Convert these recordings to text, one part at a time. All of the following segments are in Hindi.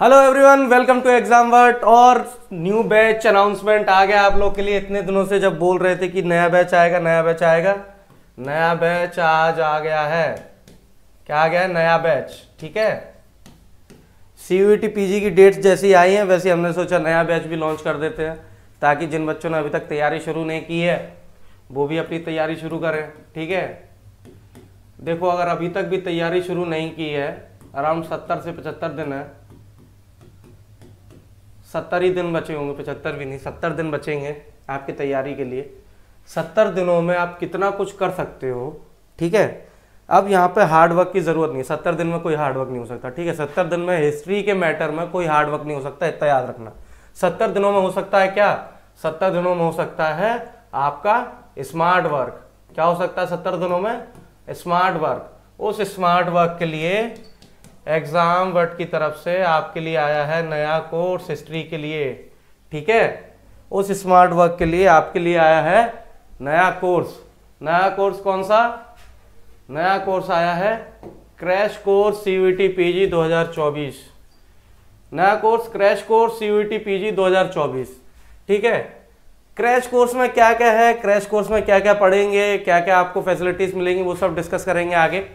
Hello everyone, welcome to exam vert. और न्यू बैच अनाउंसमेंट आ गया आप लोग के लिए। इतने दिनों से जब बोल रहे थे कि नया बैच आएगा, नया बैच आएगा, नया बैच आज आ गया है। क्या आ गया है? नया बैच। ठीक है, सीयूईटी पीजी की डेट्स जैसी आई हैं वैसे हमने सोचा नया बैच भी लॉन्च कर देते हैं, ताकि जिन बच्चों ने अभी तक तैयारी शुरू नहीं की है वो भी अपनी तैयारी शुरू करें। ठीक है, देखो अगर अभी तक भी तैयारी शुरू नहीं की है, अराउंड 70 से 75 दिन है, 70 ही दिन बचे होंगे, 75 भी नहीं, 70 दिन बचेंगे आपकी तैयारी के लिए। 70 दिनों में आप कितना कुछ कर सकते हो। ठीक है, अब यहाँ पे हार्ड वर्क की जरूरत नहीं है। 70 दिन में कोई हार्ड वर्क नहीं हो सकता। ठीक है, 70 दिन में हिस्ट्री के मैटर में कोई हार्ड वर्क नहीं हो सकता, इतना याद रखना। 70 दिनों में हो सकता है क्या? 70 दिनों में हो सकता है आपका स्मार्ट वर्क। क्या हो सकता है 70 दिनों में? Smart work. उस स्मार्ट वर्क के लिए एग्जाम वर्ट की तरफ से आपके लिए आया है नया कोर्स हिस्ट्री के लिए। ठीक है, उस स्मार्ट वर्क के लिए आपके लिए आया है नया कोर्स। नया कोर्स कौन सा? नया कोर्स आया है क्रैश कोर्स सीयूईटी पीजी 2024। नया course crash course CUET PG 2024। ठीक है, क्रैश कोर्स में क्या क्या है, क्रैश कोर्स में क्या क्या पढ़ेंगे, क्या क्या आपको फैसिलिटीज मिलेंगी, वो सब डिस्कस करेंगे आगे।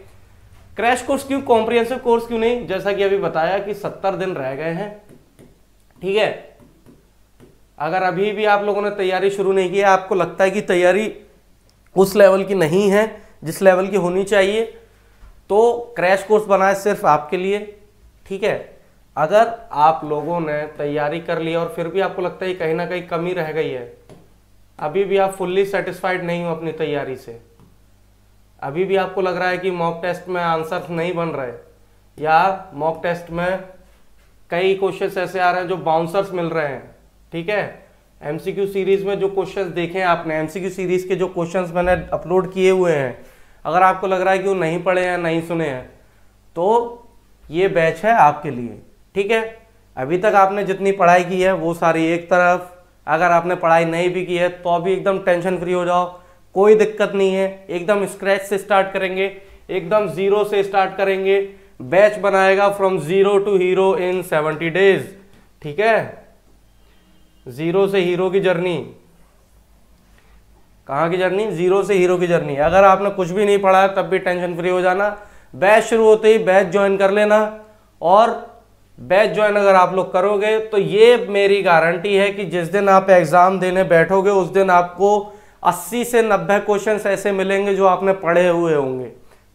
क्रैश कोर्स क्यों, कॉम्प्रिहेंसिव कोर्स क्यों नहीं? जैसा कि अभी बताया कि 70 दिन रह गए हैं। ठीक है, अगर अभी भी आप लोगों ने तैयारी शुरू नहीं की है, आपको लगता है कि तैयारी उस लेवल की नहीं है जिस लेवल की होनी चाहिए, तो क्रैश कोर्स बनाए सिर्फ आपके लिए। ठीक है, अगर आप लोगों ने तैयारी कर ली और फिर भी आपको लगता है कहीं ना कहीं कमी रह गई है, अभी भी आप फुल्ली सेटिस्फाइड नहीं हो अपनी तैयारी से, अभी भी आपको लग रहा है कि मॉक टेस्ट में आंसर्स नहीं बन रहे, या मॉक टेस्ट में कई क्वेश्चंस ऐसे आ रहे हैं जो बाउंसर्स मिल रहे हैं। ठीक है, एमसीक्यू सीरीज में जो क्वेश्चंस देखे आपने, एमसीक्यू सीरीज के जो क्वेश्चंस मैंने अपलोड किए हुए हैं, अगर आपको लग रहा है कि वो नहीं पढ़े हैं, नहीं सुने हैं, तो ये बैच है आपके लिए। ठीक है, अभी तक आपने जितनी पढ़ाई की है वो सारी एक तरफ, अगर आपने पढ़ाई नहीं भी की है तो अभी एकदम टेंशन फ्री हो जाओ, कोई दिक्कत नहीं है। एकदम स्क्रैच से स्टार्ट करेंगे, एकदम जीरो से स्टार्ट करेंगे। बैच बनाएगा from zero to hero in 70 days. ठीक है, जीरो से हीरो की जर्नी। कहाँ की जर्नी? जीरो से हीरो की जर्नी। अगर आपने कुछ भी नहीं पढ़ा है तब भी टेंशन फ्री हो जाना, बैच शुरू होते ही बैच ज्वाइन कर लेना। और बैच ज्वाइन अगर आप लोग करोगे तो ये मेरी गारंटी है कि जिस दिन आप एग्जाम देने बैठोगे उस दिन आपको 80 से 90 क्वेश्चन ऐसे मिलेंगे जो आपने पढ़े हुए होंगे।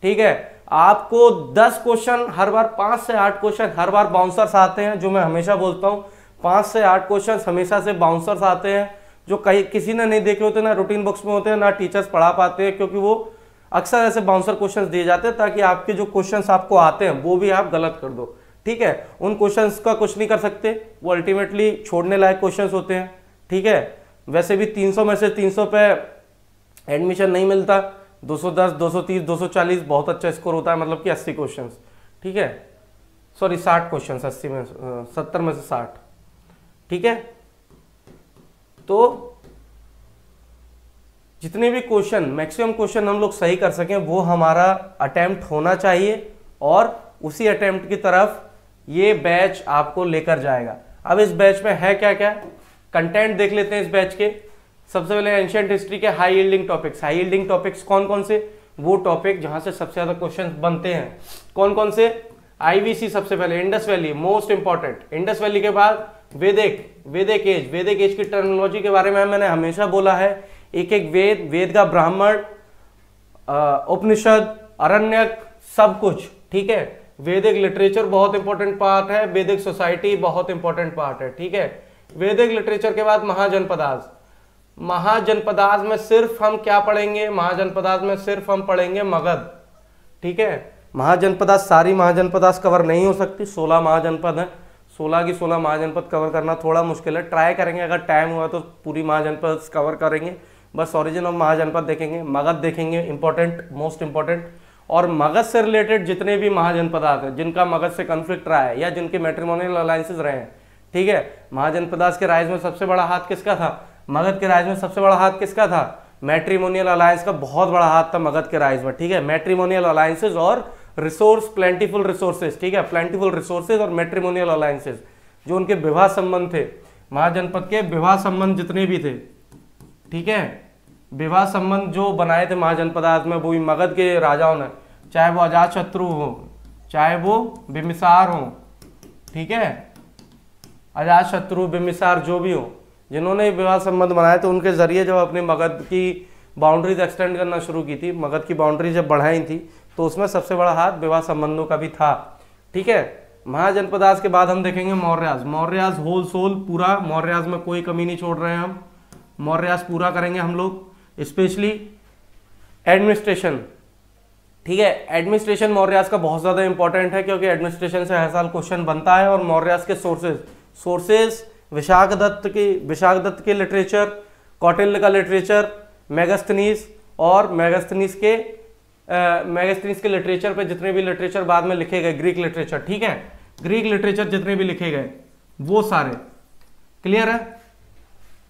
ठीक है, आपको 10 क्वेश्चन हर बार, 5 से 8 क्वेश्चन हर बार बाउंसर्स आते हैं, जो मैं हमेशा बोलता हूँ 5 से 8 क्वेश्चन हमेशा से बाउंसर्स आते हैं, जो कहीं किसी ने नहीं देखे होते, ना रूटीन बुक्स में होते हैं, ना टीचर्स पढ़ा पाते हैं, क्योंकि वो अक्सर ऐसे बाउंसर क्वेश्चन दिए जाते हैं ताकि आपके जो क्वेश्चन आपको आते हैं वो भी आप गलत कर दो। ठीक है, उन क्वेश्चन का कुछ नहीं कर सकते, वो अल्टीमेटली छोड़ने लायक क्वेश्चन होते हैं। ठीक है, वैसे भी 300 में से 300 पे एडमिशन नहीं मिलता, 210, 230, 240 बहुत अच्छा स्कोर होता है, मतलब कि 80 क्वेश्चन। ठीक है, सॉरी 60 क्वेश्चन, 80 में 70 में से 60। ठीक है, तो जितने भी क्वेश्चन, मैक्सिमम क्वेश्चन हम लोग सही कर सकें वो हमारा अटेम्प्ट होना चाहिए, और उसी अटेम्प्ट की तरफ ये बैच आपको लेकर जाएगा। अब इस बैच में है क्या क्या कंटेंट देख लेते हैं इस बैच के। सबसे पहले एंशिएंट हिस्ट्री के high yielding topics. High yielding topics कौन कौन से? वो टॉपिक जहां से सबसे ज्यादा क्वेश्चन बनते हैं। कौन कौन से? आईवीसी सबसे पहले, Indus valley most important, Indus valley के बाद वैदिक एज। वैदिक एज की टर्मिनोलॉजी के बारे में मैंने हमेशा बोला है, एक एक वेद, वेद का ब्राह्मण, उपनिषद, अरण्यक, सब कुछ। ठीक है, वैदिक लिटरेचर बहुत इंपॉर्टेंट पार्ट है, वैदिक सोसाइटी बहुत इंपॉर्टेंट पार्ट है। ठीक है, वैदिक लिटरेचर के बाद महाजनपदास। महाजनपदास में सिर्फ हम क्या पढ़ेंगे? महाजनपदास में सिर्फ हम पढ़ेंगे मगध। ठीक है, महाजनपदास, सारी महाजनपदास कवर नहीं हो सकती, 16 महाजनपद है, 16 की 16 महाजनपद कवर करना थोड़ा मुश्किल है। ट्राई करेंगे, अगर टाइम हुआ तो पूरी महाजनपद कवर करेंगे। बस ओरिजिन ऑफ महाजनपद देखेंगे, मगध देखेंगे, इंपॉर्टेंट, मोस्ट इंपॉर्टेंट। और मगध से रिलेटेड जितने भी महाजनपदास हैं, जिनका मगध से कन्फ्लिक्ट रहा है या जिनके मैट्रिमोनियल अलायंसेस रहे हैं। ठीक है, महाजनपदास के राइज में सबसे बड़ा हाथ किसका था? मगध के राइज में सबसे बड़ा हाथ किसका था? मैट्रिमोनियल अलायंस का बहुत बड़ा हाथ था मगध के राइज में। ठीक है, मैट्रिमोनियल अलायंसेस और रिसोर्स प्लेंटीफुल रिसोर्सेज, ठीक है, प्लेंटीफुल रिसोर्सेज और मैट्रिमोनियल अलायंसेज, जो उनके विवाह संबंध थे, महाजनपद के विवाह संबंध जितने भी थे, ठीक है, विवाह संबंध जो बनाए थे महाजनपदार्थ में, वो भी मगध के राजाओं ने, चाहे वो अजातशत्रु हो, चाहे वो बिम्बिसार हो, ठीक है, अजातशत्रु बिम्बिसार जो भी हो, जिन्होंने विवाह संबंध बनाए थे, उनके जरिए जब अपने मगध की बाउंड्रीज एक्सटेंड करना शुरू की थी, मगध की बाउंड्री जब बढ़ाई थी, तो उसमें सबसे बड़ा हाथ विवाह संबंधों का भी था, ठीक है। महाजनपदास के बाद हम देखेंगे मौर्यास। मौर्यास होल सोल पूरा, मौर्यास में कोई कमी नहीं छोड़ रहे हैं हम, मौर्यास पूरा करेंगे हम लोग। स्पेशली एडमिनिस्ट्रेशन, ठीक है, एडमिनिस्ट्रेशन मौर्यास का बहुत ज़्यादा इंपॉर्टेंट है, क्योंकि एडमिनिस्ट्रेशन से हर साल क्वेश्चन बनता है। और मौर्यास के सोर्सेज विशाखदत्त के लिटरेचर, कौटिल्य का लिटरेचर, मेगास्थनीज और मेगास्थनीज के लिटरेचर पे जितने भी लिटरेचर बाद में लिखे गए, ग्रीक लिटरेचर, ठीक है, ग्रीक लिटरेचर जितने भी लिखे गए वो सारे क्लियर है।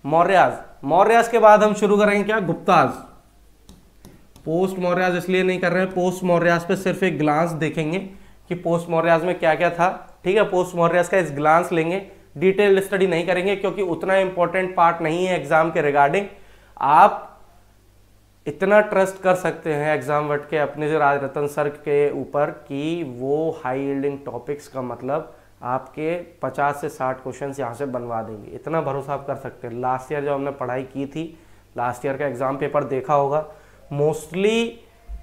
मौर्यास के बाद हम शुरू करेंगे क्या, गुप्ताज। पोस्ट मौर्यास इसलिए नहीं कर रहे हैं, पोस्ट मौर्यास पे सिर्फ एक ग्लांस देखेंगे कि पोस्ट मौर्यास में क्या क्या था, ठीक है, पोस्ट मौर्यास का इस ग्लांस लेंगे, डिटेल्ड स्टडी नहीं करेंगे क्योंकि उतना इंपॉर्टेंट पार्ट नहीं है एग्जाम के रिगार्डिंग। आप इतना ट्रस्ट कर सकते हैं एग्जाम वट के अपने से राज रतन सर के ऊपर कि वो हाई यील्डिंग टॉपिक्स का मतलब आपके 50 से 60 क्वेश्चन यहाँ से बनवा देंगे, इतना भरोसा आप कर सकते हैं। लास्ट ईयर जब हमने पढ़ाई की थी, लास्ट ईयर का एग्जाम पेपर देखा होगा, मोस्टली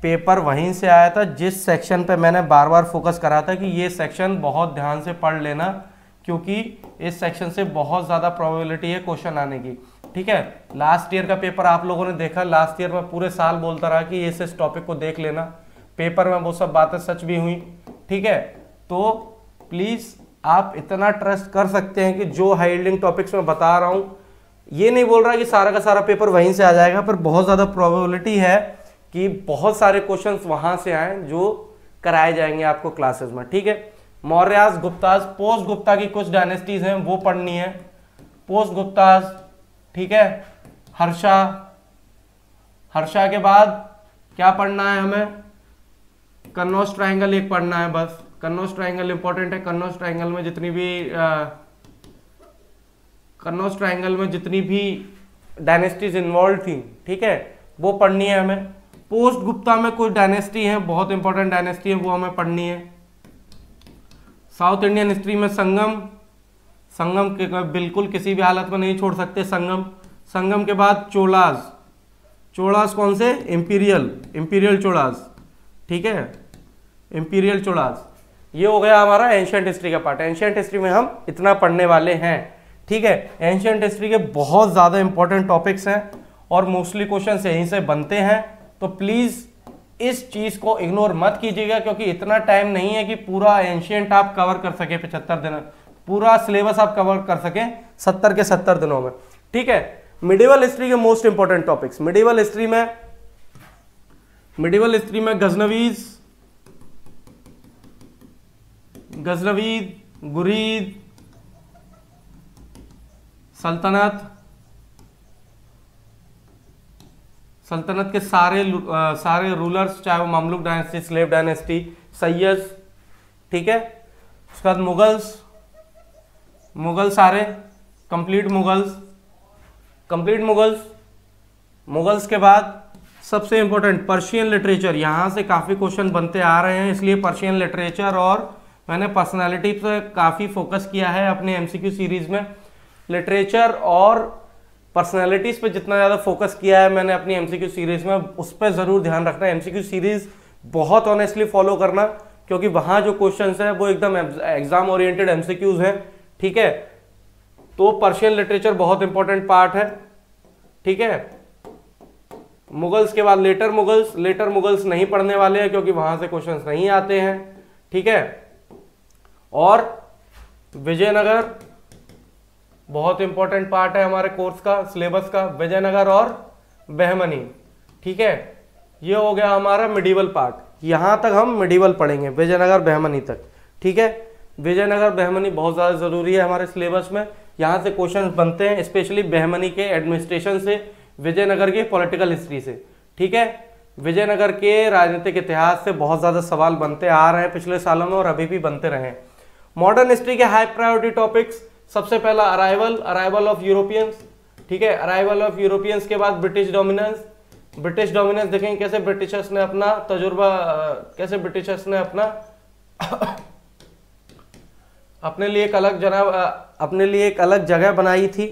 पेपर वहीं से आया था जिस सेक्शन पे मैंने बार बार फोकस करा था कि ये सेक्शन बहुत ध्यान से पढ़ लेना, क्योंकि इस सेक्शन से बहुत ज़्यादा प्रोबेबिलिटी है क्वेश्चन आने की, ठीक है। लास्ट ईयर का पेपर आप लोगों ने देखा, लास्ट ईयर में पूरे साल बोलता रहा कि इस टॉपिक को देख लेना, पेपर में वो सब बातें सच भी हुई, ठीक है। तो प्लीज़ आप इतना ट्रस्ट कर सकते हैं कि जो हाई यील्डिंग टॉपिक्स में बता रहा हूँ, ये नहीं बोल रहा कि सारा का सारा पेपर वहीं से आ जाएगा, पर बहुत ज़्यादा प्रोबेबिलिटी है कि बहुत सारे क्वेश्चंस वहाँ से आए जो कराए जाएंगे आपको क्लासेस में, ठीक है। मौर्यास, गुप्ताज, पोस्ट गुप्ता की कुछ डायनेस्टीज हैं वो पढ़नी है, पोस्ट गुप्ताज, ठीक है। हर्षा के बाद क्या पढ़ना है हमें, कन्नौज ट्रायंगल एक पढ़ना है बस, कन्नौज ट्रायंगल इंपॉर्टेंट है। कन्नौज ट्रायंगल में जितनी भी डायनेस्टीज इन्वॉल्व थी, ठीक है, वो पढ़नी है हमें। पोस्ट गुप्ता में कुछ डायनेस्टी है, बहुत इंपॉर्टेंट डायनेस्टी है, वो हमें पढ़नी है। साउथ इंडियन हिस्ट्री में संगम के बिल्कुल किसी भी हालत में नहीं छोड़ सकते, संगम के बाद चोलास कौन से, इंपीरियल चोलास, ठीक है, इंपीरियल चोलास। ये हो गया हमारा एंशिएंट हिस्ट्री का पार्ट। एंशिएंट हिस्ट्री में हम इतना पढ़ने वाले हैं, ठीक है। एंशिएंट हिस्ट्री के बहुत ज़्यादा इंपॉर्टेंट टॉपिक्स हैं और मोस्टली क्वेश्चन यहीं से बनते हैं, तो प्लीज़ इस चीज़ को इग्नोर मत कीजिएगा, क्योंकि इतना टाइम नहीं है कि पूरा एंशिएंट आप कवर कर सके 75 दिन, पूरा सिलेबस आप कवर कर सकें 70 के 70 दिनों में, ठीक है। मिडिवल हिस्ट्री के most important topics, medieval history में गजनवीद, गुरीद सल्तनत के सारे रूलर्स, चाहे वो ममलुक डायनेस्टी, स्लेव डायनेस्टी, सैयद, ठीक है। उसके बाद मुगल सारे कंप्लीट मुगल्स के बाद सबसे इंपॉर्टेंट पर्शियन लिटरेचर। यहाँ से काफ़ी क्वेश्चन बनते आ रहे हैं, इसलिए पर्शियन लिटरेचर, और मैंने पर्सनालिटी पे काफ़ी फोकस किया है अपने एमसीक्यू सीरीज में। लिटरेचर और पर्सनालिटीज पे जितना ज़्यादा फोकस किया है मैंने अपनी एमसीक्यू सीरीज में, उस पर ज़रूर ध्यान रखना है। एमसीक्यू सीरीज बहुत ऑनेस्टली फॉलो करना, क्योंकि वहाँ जो क्वेश्चंस हैं वो एकदम एग्जाम ओरिएंटेड एमसीक्यूज हैं, ठीक है। तो पर्शियन लिटरेचर बहुत इंपॉर्टेंट पार्ट है, ठीक है। मुगल्स के बाद लेटर मुगल्स नहीं पढ़ने वाले हैं क्योंकि वहाँ से क्वेश्चंस नहीं आते हैं, ठीक है। और विजयनगर बहुत इंपॉर्टेंट पार्ट है हमारे कोर्स का, सिलेबस का, विजयनगर और बहमनी, ठीक है। ये हो गया हमारा मिडिवल पार्ट, यहाँ तक हम मिडिवल पढ़ेंगे, विजयनगर बहमनी तक, ठीक है। विजयनगर बहमनी बहुत ज़्यादा ज़रूरी है हमारे सिलेबस में, यहाँ से क्वेश्चन बनते हैं, स्पेशली बहमनी के एडमिनिस्ट्रेशन से, विजयनगर की पॉलिटिकल हिस्ट्री से, ठीक है। विजयनगर के राजनीतिक इतिहास से बहुत ज़्यादा सवाल बनते आ रहे हैं पिछले सालों में और अभी भी बनते रहे। मॉडर्न हिस्ट्री के हाई प्रायोरिटी टॉपिक्स, सबसे पहला अराइवल ऑफ यूरोपियंस, ठीक है, अराइवल ऑफ यूरोपियंस के बाद ब्रिटिश डोमिनेंस। ब्रिटिश डोमिनेंस देखेंगे कैसे ब्रिटिशर्स ने अपना तजुर्बा, कैसे ब्रिटिशर्स ने अपना अपने लिए एक अलग जगह बनाई थी,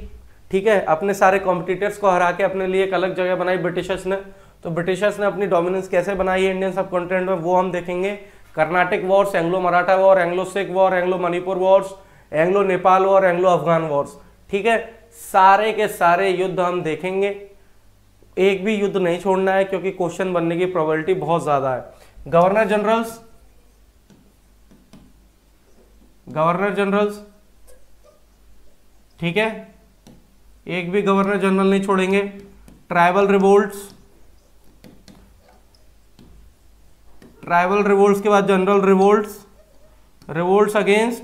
ठीक है, अपने सारे कॉम्पिटिटर्स को हरा के अपने लिए एक अलग जगह बनाई ब्रिटिशर्स ने। तो ब्रिटिशर्स ने अपनी डोमिनेंस कैसे बनाई है इंडियन सब कॉन्टिनेंट में, वो हम देखेंगे। Carnatic Wars, Anglo Maratha war, Anglo Sikh war, Anglo Manipur Wars, Anglo Nepal war, Anglo Afghan Wars, ठीक है, सारे के सारे युद्ध हम देखेंगे। एक भी युद्ध नहीं छोड़ना है क्योंकि क्वेश्चन बनने की प्रोबेबिलिटी बहुत ज्यादा है। गवर्नर जनरल्स, ठीक है, एक भी गवर्नर जनरल नहीं छोड़ेंगे। ट्राइबल रिवोल्ट्स के बाद general revolts against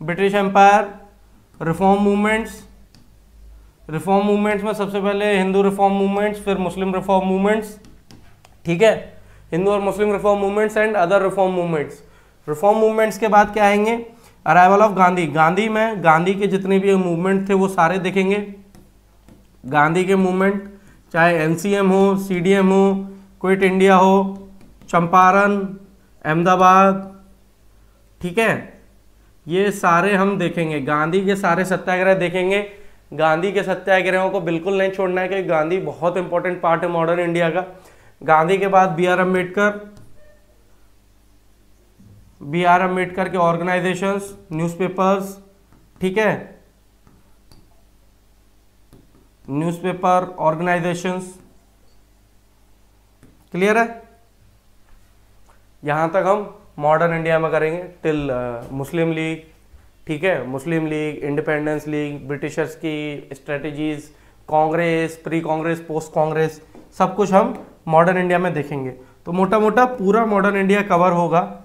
British empire, reform movements में सबसे पहले हिंदू रिफॉर्म मूवमेंट्स, फिर मुस्लिम रिफॉर्म मूवमेंट्स, ठीक है, हिंदू और Muslim reform movements and other reform movements. Reform movements के बाद क्या आएंगे, अराइवल ऑफ गांधी में गांधी के जितने भी मूवमेंट थे वो सारे देखेंगे। गांधी के मूवमेंट, चाहे एनसीएम हो, सीडीएम हो, क्विट इंडिया हो, चंपारण, अहमदाबाद, ठीक है, ये सारे हम देखेंगे। गांधी के सारे सत्याग्रह देखेंगे। गांधी के सत्याग्रहों को बिल्कुल नहीं छोड़ना है क्योंकि गांधी बहुत इंपॉर्टेंट पार्ट है मॉडर्न इंडिया का। गांधी के बाद बी आर अम्बेडकर के ऑर्गेनाइजेशंस, न्यूज़पेपर्स, ठीक है, न्यूज़पेपर ऑर्गेनाइजेशंस, क्लियर है। यहां तक हम मॉडर्न इंडिया में करेंगे टिल मुस्लिम लीग, ठीक है, मुस्लिम लीग, इंडिपेंडेंस लीग, ब्रिटिशर्स की strategies, Congress, pre Congress, post Congress, सब कुछ हम मॉडर्न इंडिया में देखेंगे। तो मोटा मोटा पूरा मॉडर्न इंडिया कवर होगा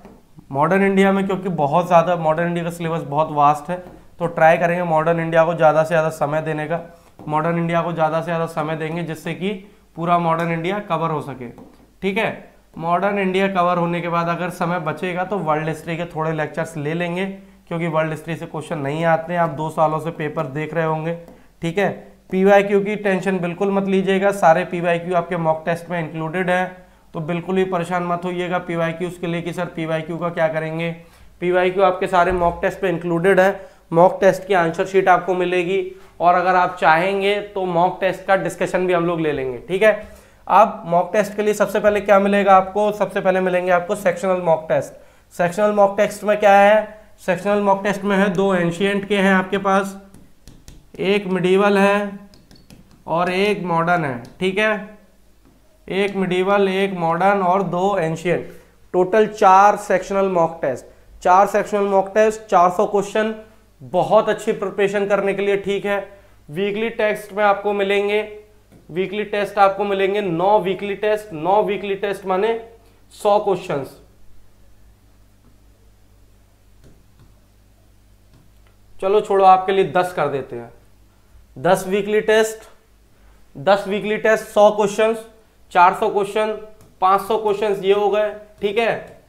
मॉडर्न इंडिया में, क्योंकि बहुत ज़्यादा मॉडर्न इंडिया का सिलेबस बहुत वास्ट है। तो ट्राई करेंगे मॉडर्न इंडिया को ज़्यादा से ज़्यादा समय देने का, मॉडर्न इंडिया को ज़्यादा से ज़्यादा समय देंगे जिससे कि पूरा मॉडर्न इंडिया कवर हो सके, ठीक है। मॉडर्न इंडिया कवर होने के बाद अगर समय बचेगा तो वर्ल्ड हिस्ट्री के थोड़े लेक्चर्स ले लेंगे क्योंकि वर्ल्ड हिस्ट्री से क्वेश्चन नहीं आते हैं। आप 2 सालों से पेपर देख रहे होंगे, ठीक है। पीवाईक्यू की टेंशन बिल्कुल मत लीजिएगा, सारे पीवाईक्यू आपके मॉक टेस्ट में इंक्लूडेड है, तो बिल्कुल भी परेशान मत होइएगा पीवाईक्यूज के लिए कि सर पीवाईक्यू का क्या करेंगे। पीवाईक्यू आपके सारे मॉक टेस्ट पे इंक्लूडेड है। मॉक टेस्ट की आंसर शीट आपको मिलेगी और अगर आप चाहेंगे तो मॉक टेस्ट का डिस्कशन भी हम लोग ले लेंगे, ठीक है। अब मॉक टेस्ट के लिए सबसे पहले क्या मिलेगा आपको, सबसे पहले मिलेंगे आपको sectional mock test. Sectional mock test में क्या है, सेक्शनल मॉक टेस्ट में है 2 एंशिएंट के हैं आपके पास, एक मिडीवल है और एक मॉडर्न है, ठीक है, एक मिडीवल, एक मॉडर्न और 2 ancient, total 4 sectional mock test. 4 sectional mock test, 400 question, बहुत अच्छी प्रिपरेशन करने के लिए, ठीक है। वीकली टेस्ट में आपको मिलेंगे, वीकली टेस्ट आपको मिलेंगे 9 वीकली टेस्ट, 9 वीकली टेस्ट माने 100 क्वेश्चंस। चलो छोड़ो, आपके लिए 10 कर देते हैं, 10 weekly test, 10 weekly test, 100 questions, 400 question, 500 questions ये हो गए, ठीक है,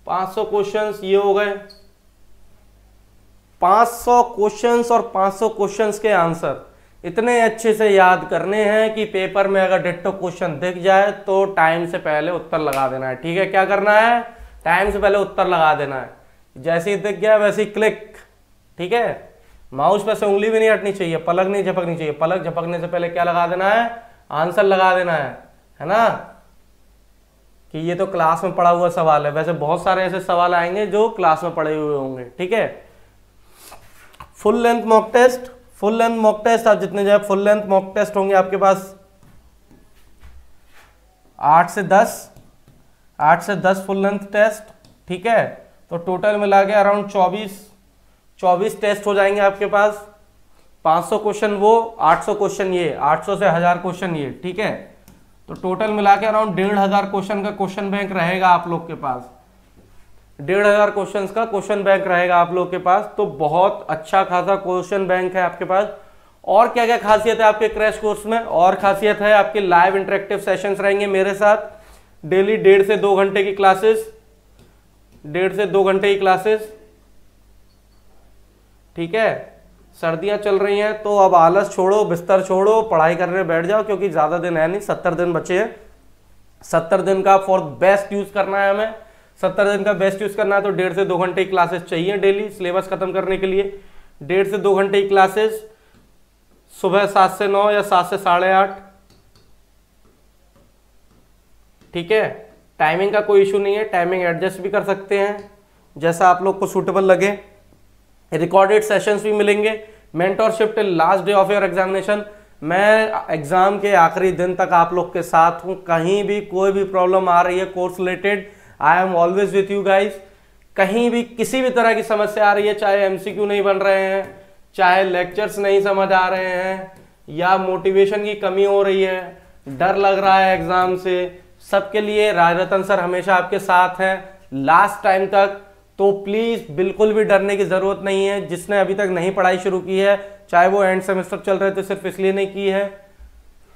500 क्वेश्चंस ये हो गए। 500 क्वेश्चंस और 500 क्वेश्चंस के आंसर इतने अच्छे से याद करने हैं कि पेपर में अगर डिट्टो क्वेश्चन दिख जाए तो टाइम से पहले उत्तर लगा देना है, ठीक है। क्या करना है, टाइम से पहले उत्तर लगा देना है, जैसे ही दिख गया वैसे ही क्लिक, ठीक है। माउस पे से उंगली भी नहीं हटनी चाहिए, पलक नहीं झपकनी चाहिए, पलक झपकने से पहले क्या लगा देना है, आंसर लगा देना है ना। कि ये तो क्लास में पढ़ा हुआ सवाल है, वैसे बहुत सारे ऐसे सवाल आएंगे जो क्लास में पढ़े हुए होंगे, ठीक है। Full length mock test, full length mock test आप जितने जाए फुल लेंथ मॉक टेस्ट होंगे आपके पास 8 से 10 फुल लेंथ टेस्ट, ठीक है। तो टोटल मिला के अराउंड 24 टेस्ट हो जाएंगे आपके पास। 500 क्वेश्चन वो, 800 क्वेश्चन ये, 800 से 1000 क्वेश्चन ये, ठीक है। तो टोटल मिला के अराउंड 1500 क्वेश्चन का क्वेश्चन बैंक रहेगा आप लोग के पास, 1500 क्वेश्चंस का क्वेश्चन बैंक रहेगा आप लोग के पास। तो बहुत अच्छा खासा क्वेश्चन बैंक है आपके पास और क्या क्या खासियत है आपके क्रैश कोर्स में? और खासियत है आपके लाइव इंटरेक्टिव सेशंस रहेंगे मेरे साथ डेली 1.5 से 2 घंटे की क्लासेस, 1.5 से 2 घंटे की क्लासेस। ठीक है, सर्दियां चल रही हैं तो अब आलस छोड़ो, बिस्तर छोड़ो, पढ़ाई करने बैठ जाओ, क्योंकि ज्यादा दिन है नहीं, 70 दिन बचे हैं। 70 दिन का फॉर बेस्ट यूज करना है हमें। 70 दिन का बेस्ट यूज करना है तो 1.5 से 2 घंटे की क्लासेस चाहिए डेली सिलेबस खत्म करने के लिए। 1.5 से 2 घंटे की क्लासेस सुबह 7 से 9 या 7 से 8:30। ठीक है, टाइमिंग का कोई इशू नहीं है, टाइमिंग एडजस्ट भी कर सकते हैं जैसा आप लोग को सूटेबल लगे। रिकॉर्डेड सेशंस भी मिलेंगे। Mentorship till last day of your examination. मैं एग्जाम के आखिरी दिन तक आप लोग के साथ हूं। कहीं भी कोई भी प्रॉब्लम आ रही है course related, I am always with you guys. कहीं भी किसी भी तरह की समस्या आ रही है, चाहे एमसीक्यू नहीं बन रहे हैं, चाहे लेक्चर्स नहीं समझ आ रहे हैं, या मोटिवेशन की कमी हो रही है, डर लग रहा है एग्जाम से, सबके लिए राजरतन सर हमेशा आपके साथ हैं लास्ट टाइम तक। तो प्लीज बिल्कुल भी डरने की जरूरत नहीं है। जिसने अभी तक नहीं पढ़ाई शुरू की है, चाहे वो एंड सेमेस्टर चल रहे थे सिर्फ इसलिए नहीं की है,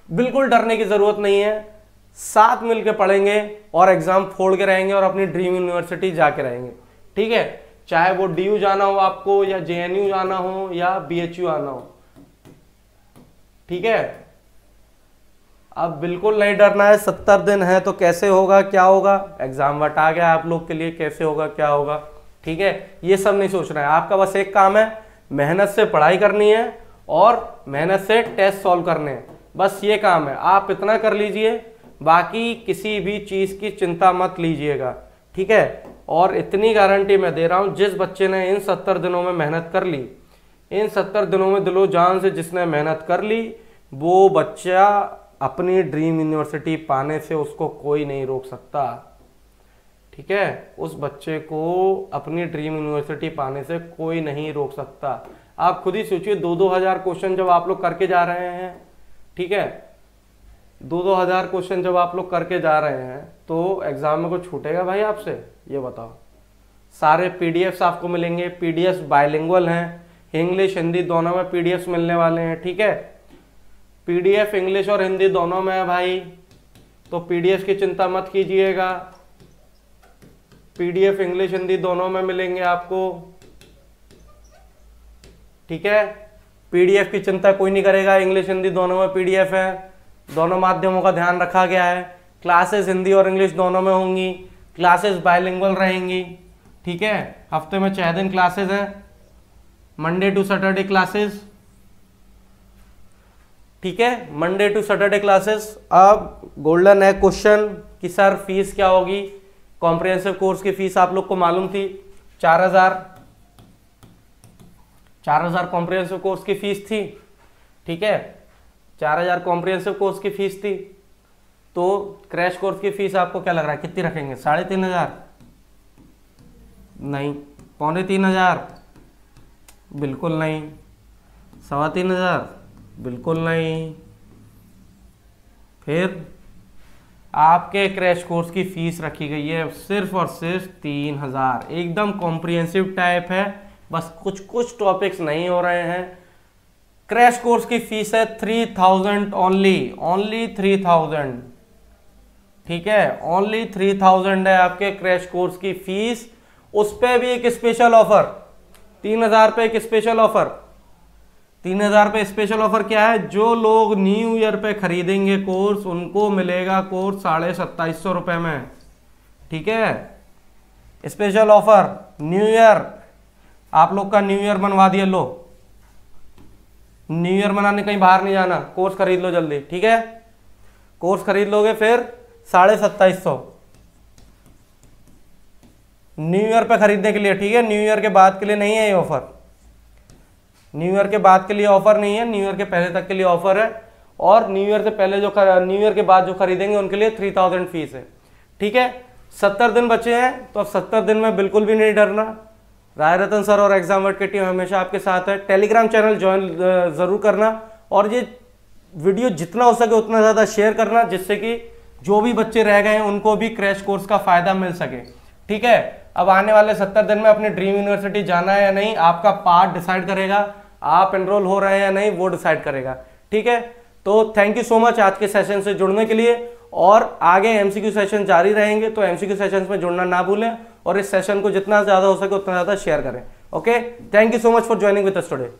बिल्कुल डरने की जरूरत नहीं है। साथ मिलकर पढ़ेंगे और एग्जाम फोड़ के रहेंगे और अपनी ड्रीम यूनिवर्सिटी जाके रहेंगे। ठीक है, चाहे वो डीयू जाना हो आपको, या जेएनयू जाना हो, या बीएचयू आना हो। ठीक है, अब बिल्कुल नहीं डरना है। 70 दिन है तो कैसे होगा क्या होगा, एग्जाम वट आ गया आप लोग के लिए, कैसे होगा क्या होगा। ठीक है, ये सब नहीं सोचना है। आपका बस एक काम है, मेहनत से पढ़ाई करनी है और मेहनत से टेस्ट सॉल्व करने हैं, बस ये काम है। आप इतना कर लीजिए, बाकी किसी भी चीज की चिंता मत लीजिएगा। ठीक है, और इतनी गारंटी मैं दे रहा हूं, जिस बच्चे ने इन 70 दिनों में मेहनत कर ली, इन 70 दिनों में दिलो जान से जिसने मेहनत कर ली, वो बच्चा अपनी ड्रीम यूनिवर्सिटी पाने से उसको कोई नहीं रोक सकता। ठीक है, उस बच्चे को अपनी ड्रीम यूनिवर्सिटी पाने से कोई नहीं रोक सकता। आप खुद ही सोचिए, 2-2 हजार क्वेश्चन जब आप लोग करके जा रहे हैं, ठीक है, 2-2 हजार क्वेश्चन जब आप लोग करके जा रहे हैं, तो एग्जाम में कुछ छूटेगा भाई आपसे? ये बताओ। सारे पीडीएफ्स आपको मिलेंगे, पीडीएफ्स बाइलिंगुअल हैं, इंग्लिश हिंदी दोनों में पीडीएफ्स मिलने वाले हैं। ठीक है, पीडीएफ इंग्लिश और हिंदी दोनों में है भाई, तो पीडीएफ की चिंता मत कीजिएगा। पीडीएफ इंग्लिश हिंदी दोनों में मिलेंगे आपको। ठीक है, पीडीएफ की चिंता कोई नहीं करेगा, इंग्लिश हिंदी दोनों में पीडीएफ है, दोनों माध्यमों का ध्यान रखा गया है। क्लासेस हिंदी और इंग्लिश दोनों में होंगी, क्लासेस बाइलिंगुअल रहेंगी। ठीक है, हफ्ते में 6 दिन क्लासेस हैं, मंडे टू सैटरडे क्लासेस। ठीक है, मंडे टू सैटरडे क्लासेस। अब गोल्डन है क्वेश्चन कि सर फीस क्या होगी? कॉम्प्रिहेंसिव कोर्स की फीस आप लोग को मालूम थी 4,000 कॉम्प्रिहेंसिव कोर्स की फीस थी। ठीक है, 4,000 कॉम्प्रिहेंसिव कोर्स की फीस थी। तो क्रैश कोर्स की फीस आपको क्या लग रहा है कितनी रखेंगे? 3,500? नहीं। 3,500? बिल्कुल नहीं। 3,2500? बिल्कुल नहीं। फिर आपके क्रैश कोर्स की फीस रखी गई है सिर्फ और सिर्फ 3,000। एकदम कॉम्प्रिहेंसिव टाइप है, बस कुछ कुछ टॉपिक्स नहीं हो रहे हैं। क्रैश कोर्स की फीस है 3,000 ओनली 3,000। ठीक है, ओनली 3,000 है आपके क्रैश कोर्स की फीस। उस पर भी एक स्पेशल ऑफर, 3,000 पे एक स्पेशल ऑफर। 3,000 पे स्पेशल ऑफर क्या है? जो लोग न्यू ईयर पे खरीदेंगे कोर्स, उनको मिलेगा कोर्स 2,750 रुपए में। ठीक है, स्पेशल ऑफर न्यू ईयर। आप लोग का न्यू ईयर बनवा दिया, लो न्यू ईयर मनाने कहीं बाहर नहीं जाना, कोर्स खरीद लो जल्दी। ठीक है, कोर्स खरीद लोगे फिर 2,750 न्यू ईयर पे खरीदने के लिए। ठीक है, न्यू ईयर के बाद के लिए नहीं है ये ऑफर, न्यू ईयर के बाद के लिए ऑफर नहीं है, न्यू ईयर के पहले तक के लिए ऑफर है। और न्यू ईयर से पहले जो न्यू ईयर के बाद जो खरीदेंगे उनके लिए 3,000 फीस है। ठीक है, 70 दिन बचे हैं, तो अब 70 दिन में बिल्कुल भी नहीं डरना। राजरतन सर और एग्जाम वर्ड की टीम हमेशा आपके साथ है। टेलीग्राम चैनल ज्वाइन जरूर करना, और ये वीडियो जितना हो सके उतना ज़्यादा शेयर करना, जिससे कि जो भी बच्चे रह गए हैं उनको भी क्रैश कोर्स का फायदा मिल सके। ठीक है, अब आने वाले 70 दिन में अपनी ड्रीम यूनिवर्सिटी जाना है या नहीं, आपका पार्ट डिसाइड करेगा। आप एनरोल हो रहे हैं या नहीं वो डिसाइड करेगा। ठीक है, तो थैंक यू सो मच आज के सेशन से जुड़ने के लिए, और आगे एमसीक्यू सेशन जारी रहेंगे, तो एमसीक्यू सेशंस में जुड़ना ना भूलें और इस सेशन को जितना ज़्यादा हो सके उतना ज़्यादा शेयर करें। Okay, thank you so much for joining with us today.